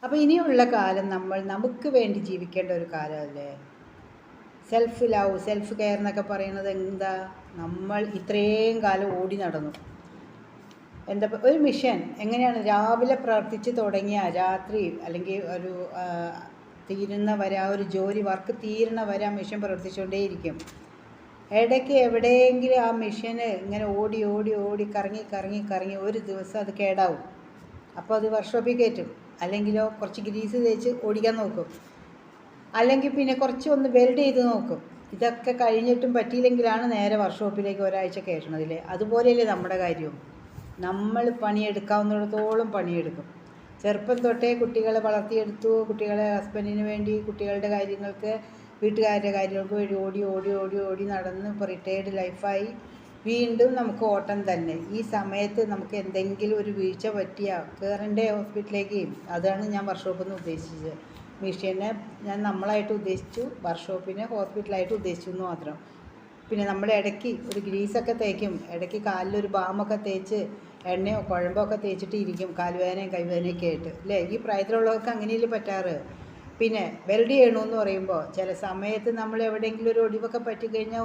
അപ്പോൾ ഇനിയുള്ള കാലം നമ്മൾ നമുക്ക് വേണ്ടി ജീവിക്കേണ്ട ഒരു കാലമല്ലേ. സെൽഫ് ലവ്, സെൽഫ് കെയർ എന്നൊക്കെ പറയുന്നത് എന്താ? നമ്മൾ ഇത്രയും കാലം ഓടി നടന്നു. എന്താ ഒരു മിഷൻ എങ്ങനെയാണ്? രാവിലെ പ്രവർത്തിച്ച് തുടങ്ങിയ രാത്രി അല്ലെങ്കിൽ ഒരു തീരുന്ന വരെ, ആ ഒരു ജോലി വർക്ക് തീരുന്ന വരെ ആ മിഷൻ പ്രവർത്തിച്ചുകൊണ്ടേയിരിക്കും. ഇടയ്ക്ക് എവിടെയെങ്കിലും ആ മിഷന് ഇങ്ങനെ ഓടി ഓടി ഓടി കറങ്ങി കറങ്ങി കറങ്ങി ഒരു ദിവസം അത് കേടാവും. അപ്പോൾ അത് വർക്ക്ഷോപ്പിൽ കയറ്റും, അല്ലെങ്കിലോ കുറച്ച് ഗ്രീസ് തേച്ച് ഓടിക്കാൻ നോക്കും, അല്ലെങ്കിൽ പിന്നെ കുറച്ച് ഒന്ന് വെൽഡ് ചെയ്ത് നോക്കും. ഇതൊക്കെ കഴിഞ്ഞിട്ടും പറ്റിയില്ലെങ്കിലാണ് നേരെ വർക്ക്ഷോപ്പിലേക്ക് ഒരാഴ്ച കയറ്റണതില്ലേ. അതുപോലെയല്ലേ നമ്മുടെ കാര്യവും. നമ്മൾ പണിയെടുക്കാവുന്നിടത്തോളം പണിയെടുക്കും. ചെറുപ്പം തൊട്ടേ കുട്ടികളെ വളർത്തിയെടുത്തു, കുട്ടികളെ ഹസ്ബൻഡിന് വേണ്ടി, കുട്ടികളുടെ കാര്യങ്ങൾക്ക്, വീട്ടുകാരുടെ കാര്യങ്ങൾക്ക് വേണ്ടി ഓടി ഓടി ഓടി ഓടി നടന്ന് ഇപ്പോൾ റിട്ടയേർഡ് ലൈഫായി. വീണ്ടും നമുക്ക് ഓട്ടം തന്നെ. ഈ സമയത്ത് നമുക്ക് എന്തെങ്കിലും ഒരു വീഴ്ച പറ്റിയാൽ കയറണ്ടേ ഹോസ്പിറ്റലിലേക്ക്. അതാണ് ഞാൻ വർക്ക്ഷോപ്പിൽ നിന്ന് ഉദ്ദേശിച്ചത്. മിഷീനെ ഞാൻ നമ്മളായിട്ട് ഉദ്ദേശിച്ചു, വർക്ക്ഷോപ്പിനെ ഹോസ്പിറ്റലായിട്ട് ഉദ്ദേശിച്ചു എന്ന് മാത്രം. പിന്നെ നമ്മൾ ഇടയ്ക്ക് ഒരു ഗ്രീസൊക്കെ തേക്കും, ഇടയ്ക്ക് കാലിലൊരു ബാമൊക്കെ തേച്ച് എണ്ണയോ കുഴമ്പോ ഒക്കെ തേച്ചിട്ട് ഇരിക്കും, കാലുവേദനയും കൈവേദനയൊക്കെ ആയിട്ട് അല്ലേ. ഈ പ്രായത്തിലുള്ളവർക്ക് അങ്ങനെയല്ലേ പറ്റാറ്. പിന്നെ വെൽഡ് ചെയ്യണമെന്ന് പറയുമ്പോൾ ചില സമയത്ത് നമ്മൾ എവിടെയെങ്കിലും ഒരു ഒടിവൊക്കെ പറ്റിക്കഴിഞ്ഞാൽ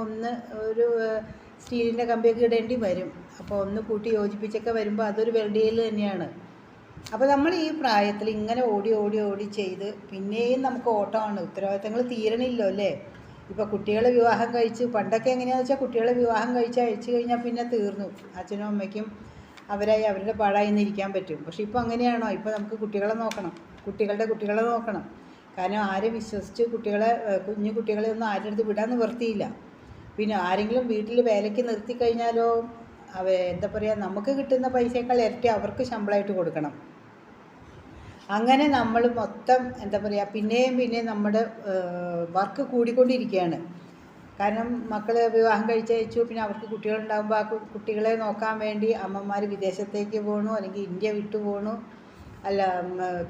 ഒരു സ്റ്റീലിൻ്റെ കമ്പിയൊക്കെ ഇടേണ്ടി വരും. അപ്പോൾ ഒന്ന് കൂട്ടി യോജിപ്പിച്ചൊക്കെ വരുമ്പോൾ അതൊരു വെൽഡ് ചെയ്യൽ തന്നെയാണ്. അപ്പോൾ നമ്മൾ ഈ പ്രായത്തിൽ ഇങ്ങനെ ഓടി ഓടി ഓടി ചെയ്ത് പിന്നെയും നമുക്ക് ഓട്ടമാണ്, ഉത്തരവാദിത്തങ്ങൾ തീരണില്ലോ അല്ലേ. ഇപ്പോൾ കുട്ടികളെ വിവാഹം കഴിച്ച്, പണ്ടൊക്കെ എങ്ങനെയാണെന്ന് വെച്ചാൽ കുട്ടികളെ വിവാഹം അയച്ചു കഴിഞ്ഞാൽ പിന്നെ തീർന്നു, അച്ഛനും അമ്മയ്ക്കും അവരായി അവരുടെ പാടായി നിന്നിരിക്കാൻ പറ്റും. പക്ഷേ ഇപ്പോൾ അങ്ങനെയാണോ? ഇപ്പോൾ നമുക്ക് കുട്ടികളെ നോക്കണം, കുട്ടികളെ നോക്കണം. കാരണം ആരും വിശ്വസിച്ച് കുഞ്ഞു കുട്ടികളെ ഒന്നും ആരുടെ അടുത്ത് വിടാൻ നിവർത്തിയില്ല. പിന്നെ ആരെങ്കിലും വീട്ടിൽ വേലയ്ക്ക് നിർത്തിക്കഴിഞ്ഞാലോ എന്താ പറയുക, നമുക്ക് കിട്ടുന്ന പൈസയേക്കാൾ ഇരട്ടി അവർക്ക് ശമ്പളമായിട്ട് കൊടുക്കണം. അങ്ങനെ നമ്മൾ മൊത്തം എന്താ പറയുക, പിന്നെയും നമ്മുടെ വർക്ക് കൂടിക്കൊണ്ടിരിക്കുകയാണ്. കാരണം മക്കൾ വിവാഹം കഴിച്ചയച്ചു, പിന്നെ അവർക്ക് കുട്ടികളുണ്ടാകുമ്പോൾ ആ കുട്ടികളെ നോക്കാൻ വേണ്ടി അമ്മമാർ വിദേശത്തേക്ക് പോകണു, അല്ലെങ്കിൽ ഇന്ത്യ വിട്ടു പോകണു, അല്ല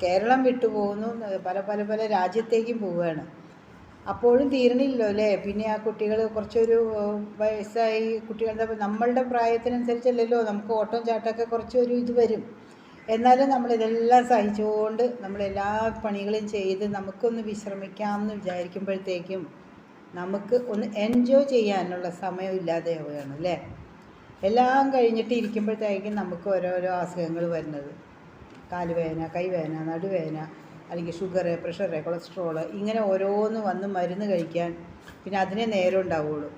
കേരളം വിട്ടു പോകുന്നു, പല രാജ്യത്തേക്കും പോവുകയാണ്. അപ്പോഴും തീരണില്ലോ അല്ലേ. പിന്നെ ആ കുട്ടികൾ കുറച്ചൊരു വയസ്സായി, കുട്ടികളുടെ നമ്മളുടെ പ്രായത്തിനനുസരിച്ചല്ലല്ലോ നമുക്ക് ഓട്ടം ചാട്ടമൊക്കെ കുറച്ചൊരു ഇത് വരും. എന്നാലും നമ്മളിതെല്ലാം സഹിച്ചുകൊണ്ട് നമ്മളെല്ലാ പണികളും ചെയ്ത് നമുക്കൊന്ന് വിശ്രമിക്കാമെന്ന് വിചാരിക്കുമ്പോഴത്തേക്കും നമുക്ക് ഒന്ന് എൻജോയ് ചെയ്യാനുള്ള സമയം ഇല്ലാതെയാവുകയാണ് അല്ലേ. എല്ലാം കഴിഞ്ഞിട്ട് ഇരിക്കുമ്പോഴത്തേക്കും നമുക്ക് ഓരോരോ അസുഖങ്ങൾ വരുന്നത്. കാലുവേദന, കൈവേദന, നടുവേദന, അല്ലെങ്കിൽ ഷുഗർ, പ്രഷർ, കൊളസ്ട്രോൾ, ഇങ്ങനെ ഓരോന്ന് വന്ന് മരുന്ന് കഴിക്കാൻ പിന്നെ അതിനെ നേരം ഉണ്ടാവുള്ളൂ.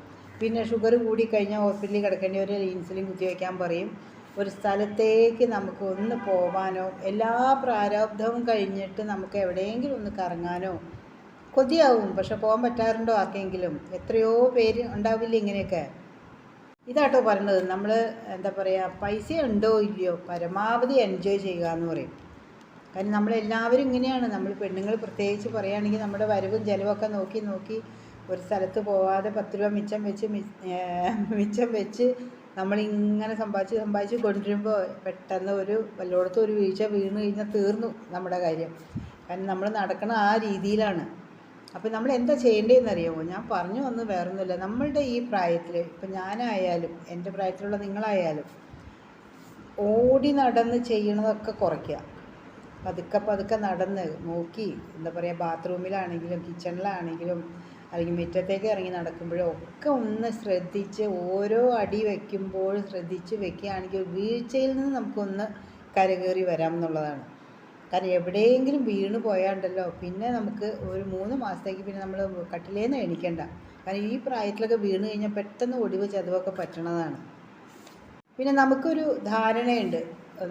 പിന്നെ ഷുഗർ കൂടിക്കഴിഞ്ഞാൽ ഹോസ്പിറ്റലിൽ കിടക്കേണ്ടി ഒരു ഇൻസുലിൻ കുത്തിവയ്ക്കാൻ പറയും. ഒരു സ്ഥലത്തേക്ക് നമുക്ക് ഒന്ന് പോകാനോ, എല്ലാ പ്രാരാബ്ധവും കഴിഞ്ഞിട്ട് നമുക്ക് എവിടെയെങ്കിലും ഒന്ന് കറങ്ങാനോ കൊതിയാവും. പക്ഷെ പോകാൻ പറ്റാറുണ്ടോ ആർക്കെങ്കിലും? എത്രയോ പേര് ഉണ്ടാവില്ല ഇങ്ങനെയൊക്കെ. ഇതാട്ടോ പറഞ്ഞത്, നമ്മൾ എന്താ പറയുക, പൈസ ഉണ്ടോ ഇല്ലയോ പരമാവധി എൻജോയ് ചെയ്യുക എന്ന് പറയും. കാരണം നമ്മളെല്ലാവരും ഇങ്ങനെയാണ്. നമ്മൾ പെണ്ണുങ്ങൾ പ്രത്യേകിച്ച് പറയുകയാണെങ്കിൽ നമ്മുടെ വരവും ചിലവൊക്കെ നോക്കി ഒരു സ്ഥലത്ത് പോവാതെ 10 രൂപ മിച്ചം വെച്ച് നമ്മളിങ്ങനെ സമ്പാദിച്ച് കൊണ്ടുവരുമ്പോൾ പെട്ടെന്ന് വല്ലയിടത്തും ഒരു വീഴ്ച വീണ് കഴിഞ്ഞാൽ തീർന്നു നമ്മുടെ കാര്യം. കാരണം നമ്മൾ നടക്കണ ആ രീതിയിലാണ്. അപ്പോൾ നമ്മൾ എന്താ ചെയ്യേണ്ടതെന്നറിയാമോ? ഞാൻ പറഞ്ഞു വന്ന് വേറൊന്നുമില്ല. നമ്മളുടെ ഈ പ്രായത്തിൽ, ഇപ്പം ഞാനായാലും എൻ്റെ പ്രായത്തിലുള്ള നിങ്ങളായാലും ഓടി നടന്ന് ചെയ്യണതൊക്കെ കുറയ്ക്കുക. പതുക്കെ നടന്ന് നോക്കി, എന്താ പറയുക, ബാത്റൂമിലാണെങ്കിലും കിച്ചണിലാണെങ്കിലും അല്ലെങ്കിൽ മുറ്റത്തേക്ക് ഇറങ്ങി നടക്കുമ്പോഴും ഒക്കെ ഒന്ന് ശ്രദ്ധിച്ച്, ഓരോ അടി വയ്ക്കുമ്പോഴും ശ്രദ്ധിച്ച് വെക്കുകയാണെങ്കിൽ വീഴ്ചയിൽ നിന്ന് നമുക്കൊന്ന് കരകയറി വരാം എന്നുള്ളതാണ്. കാരണം എവിടെയെങ്കിലും വീണ് പോയാണ്ടല്ലോ പിന്നെ നമുക്ക് ഒരു 3 മാസത്തേക്ക് പിന്നെ നമ്മൾ കട്ടിലേന്ന് എണീക്കണ്ട. കാരണം ഈ പ്രായത്തിലൊക്കെ വീണ് കഴിഞ്ഞാൽ പെട്ടെന്ന് ഒടിവ് ചതവൊക്കെ പറ്റണതാണ്. പിന്നെ നമുക്കൊരു ധാരണയുണ്ട്,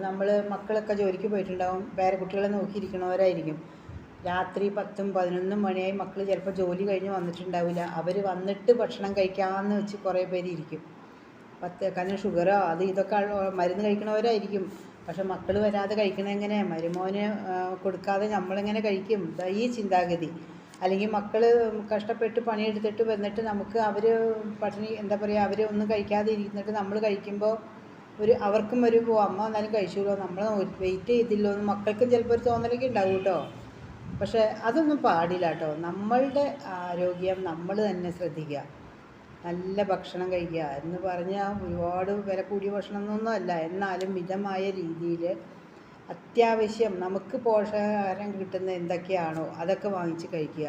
നമ്മൾ മക്കളൊക്കെ ജോലിക്ക് പോയിട്ടുണ്ടാവും, വേറെ കുട്ടികളെ നോക്കിയിരിക്കണവരായിരിക്കും. രാത്രി 10 11 മണിയായി മക്കൾ ചിലപ്പോൾ ജോലി കഴിഞ്ഞ് വന്നിട്ടുണ്ടാവില്ല. അവർ വന്നിട്ട് ഭക്ഷണം കഴിക്കാമെന്ന് വെച്ച് കുറേ പേര് ഇരിക്കും. കാരണം ഷുഗറോ അത് ഇതൊക്കെ മരുന്ന് കഴിക്കണവരായിരിക്കും. പക്ഷെ മക്കൾ വരാതെ കഴിക്കണ എങ്ങനെ? മരുമോന് കൊടുക്കാതെ നമ്മളെങ്ങനെ കഴിക്കും? ഈ ചിന്താഗതി. അല്ലെങ്കിൽ മക്കൾ കഷ്ടപ്പെട്ട് പണിയെടുത്തിട്ട് വന്നിട്ട് നമുക്ക് അവർ പട്ടിണി, എന്താ പറയുക, അവർ ഒന്നും കഴിക്കാതെ ഇരുന്നിട്ട് നമ്മൾ കഴിക്കുമ്പോൾ അവർക്കും അമ്മ എന്നാലും കഴിച്ചുല്ലോ, നമ്മൾ വെയിറ്റ് ചെയ്തില്ലോ എന്ന് മക്കൾക്കും ചിലപ്പോൾ ഒരു തോന്നലൊക്കെ ഉണ്ടാവും കേട്ടോ. പക്ഷെ അതൊന്നും പാടില്ല കേട്ടോ. നമ്മളുടെ ആരോഗ്യം നമ്മൾ തന്നെ ശ്രദ്ധിക്കുക. നല്ല ഭക്ഷണം കഴിക്കുക എന്ന് പറഞ്ഞാൽ ഒരുപാട് വില കൂടിയ ഭക്ഷണമൊന്നും അല്ല, എന്നാലും മിതമായ രീതിയിൽ അത്യാവശ്യം നമുക്ക് പോഷകാഹാരം കിട്ടുന്ന എന്തൊക്കെയാണോ അതൊക്കെ വാങ്ങിച്ച് കഴിക്കുക.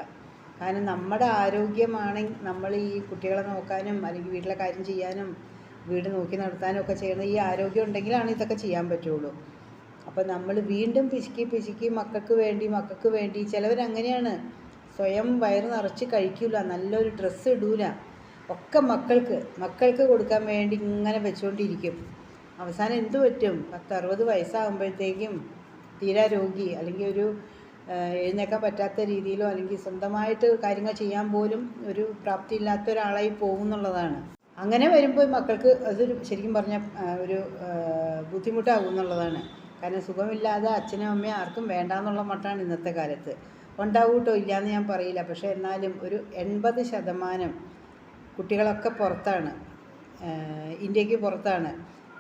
കാരണം നമ്മുടെ ആരോഗ്യമാണെങ്കിൽ നമ്മൾ ഈ കുട്ടികളെ നോക്കാനും അല്ലെങ്കിൽ വീട്ടിലെ കാര്യം ചെയ്യാനും വീട് നോക്കി നടത്താനും ഒക്കെ ചെയ്യുന്ന ഈ ആരോഗ്യം ഉണ്ടെങ്കിലാണ് ഇതൊക്കെ ചെയ്യാൻ പറ്റുള്ളൂ. അപ്പോൾ നമ്മൾ വീണ്ടും പിശുക്കി മക്കൾക്ക് വേണ്ടി ചിലവരങ്ങനെയാണ്. സ്വയം വയറ് നിറച്ച് കഴിക്കില്ല, നല്ലൊരു ഡ്രസ്സ് ഇടൂല, ഒക്കെ മക്കൾക്ക് കൊടുക്കാൻ വേണ്ടി ഇങ്ങനെ വെച്ചുകൊണ്ടിരിക്കും. അവസാനം എന്തു പറ്റും? 10-60 വയസ്സാകുമ്പോഴത്തേക്കും തീരാ രോഗി, അല്ലെങ്കിൽ ഒരു എഴുന്നേക്കാൻ പറ്റാത്ത രീതിയിലോ അല്ലെങ്കിൽ സ്വന്തമായിട്ട് കാര്യങ്ങൾ ചെയ്യാൻ പോലും ഒരു പ്രാപ്തിയില്ലാത്ത ഒരാളായി പോകും എന്നുള്ളതാണ്. അങ്ങനെ വരുമ്പോൾ മക്കൾക്ക് അതൊരു ശരിക്കും പറഞ്ഞാൽ ഒരു ബുദ്ധിമുട്ടാകും എന്നുള്ളതാണ്. കാരണം സുഖമില്ലാതെ അച്ഛനും അമ്മയും ആർക്കും വേണ്ടാന്നുള്ള മട്ടാണ് ഇന്നത്തെ കാലത്ത്. ഉണ്ടാവും കേട്ടോ, ഇല്ലയെന്ന് ഞാൻ പറയില്ല. പക്ഷേ എന്നാലും ഒരു 80% കുട്ടികളൊക്കെ പുറത്താണ്, ഇന്ത്യക്ക് പുറത്താണ്.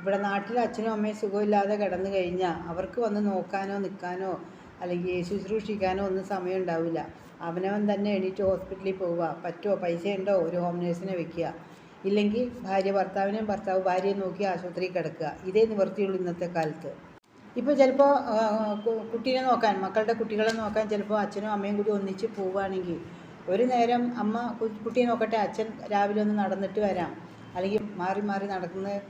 ഇവിടെ നാട്ടിൽ അച്ഛനും അമ്മയും സുഖമില്ലാതെ കിടന്നു കഴിഞ്ഞാൽ അവർക്ക് വന്ന് നോക്കാനോ നിൽക്കാനോ അല്ലെങ്കിൽ ശുശ്രൂഷിക്കാനോ ഒന്നും സമയം ഉണ്ടാവില്ല. അവനവൻ തന്നെ എണീറ്റ് ഹോസ്പിറ്റലിൽ പോവുക, പറ്റുമോ പൈസ ഉണ്ടോ ഒരു ഹോം നേഴ്സിനെ വെക്കുക, ഇല്ലെങ്കിൽ ഭർത്താവ് ഭാര്യയെ നോക്കി ആശുപത്രിയിൽ കിടക്കുക. ഇതേ നിവർത്തിയുള്ളൂ ഇന്നത്തെ കാലത്ത്. ഇപ്പോൾ ചിലപ്പോൾ മക്കളുടെ കുട്ടികളെ നോക്കാൻ ചിലപ്പോൾ അച്ഛനും അമ്മയും കൂടി ഒന്നിച്ച് പോവുകയാണെങ്കിൽ ഒരു നേരം അമ്മ കുട്ടിയെ നോക്കട്ടെ, അച്ഛൻ രാവിലെ ഒന്ന് നടന്നിട്ട് വരാം, അല്ലെങ്കിൽ മാറി മാറി നടക്കുന്നത്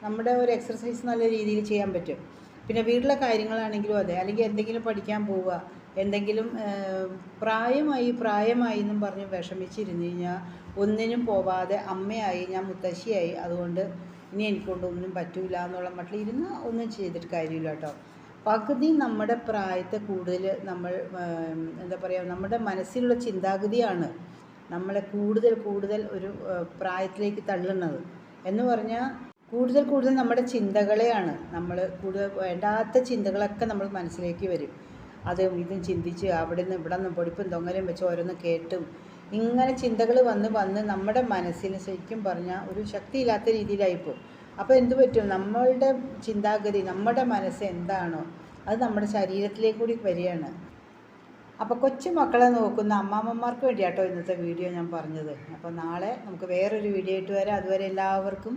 നമ്മുടെ ഒരു എക്സർസൈസ് നല്ല രീതിയിൽ ചെയ്യാൻ പറ്റും. പിന്നെ വീട്ടിലെ കാര്യങ്ങളാണെങ്കിലും അതെ, അല്ലെങ്കിൽ എന്തെങ്കിലും പഠിക്കാൻ പോവുക, എന്തെങ്കിലും പ്രായമായി എന്നും പറഞ്ഞ് വിഷമിച്ചിരുന്നു കഴിഞ്ഞാൽ ഒന്നിനും പോവാതെ അമ്മയായി, ഞാൻ മുത്തശ്ശിയായി, അതുകൊണ്ട് ഇനി എനിക്കൊണ്ടൊന്നും പറ്റൂല എന്നുള്ള മട്ടിൽ ഇരുന്ന് ഒന്നും ചെയ്തിട്ട് കാര്യമില്ല കേട്ടോ. പകുതി നമ്മുടെ പ്രായത്തെ കൂടുതൽ നമ്മൾ എന്താ പറയുക, നമ്മുടെ മനസ്സിലുള്ള ചിന്താഗതിയാണ് നമ്മളെ കൂടുതൽ ഒരു പ്രായത്തിലേക്ക് തള്ളുന്നത്. എന്ന് പറഞ്ഞാൽ കൂടുതൽ നമ്മുടെ ചിന്തകളെയാണ്, നമ്മൾ കൂടുതൽ വേണ്ടാത്ത ചിന്തകളൊക്കെ നമ്മൾ മനസ്സിലേക്ക് വരും. അതും ഇതും ചിന്തിച്ച് അവിടെ നിന്ന് ഇവിടെ നിന്ന് പൊടിപ്പും തൊങ്ങലും വെച്ച് ഓരോന്ന് കേട്ടും ഇങ്ങനെ ചിന്തകൾ വന്ന് നമ്മുടെ മനസ്സിന് ശരിക്കും പറഞ്ഞാൽ ഒരു ശക്തിയില്ലാത്ത രീതിയിലായിപ്പോവും. അപ്പോൾ എന്തു പറ്റും? നമ്മളുടെ ചിന്താഗതി, നമ്മുടെ മനസ്സ് എന്താണോ അത് നമ്മുടെ ശരീരത്തിലേക്ക് കൂടി വരികയാണ്. അപ്പോൾ കൊച്ചു മക്കളെ നോക്കുന്ന അമ്മാമ്മമാർക്ക് വേണ്ടിയാട്ടോ ഇന്നത്തെ വീഡിയോ ഞാൻ പറഞ്ഞത്. അപ്പോൾ നാളെ നമുക്ക് വേറൊരു വീഡിയോ ആയിട്ട് വരാം. അതുവരെ എല്ലാവർക്കും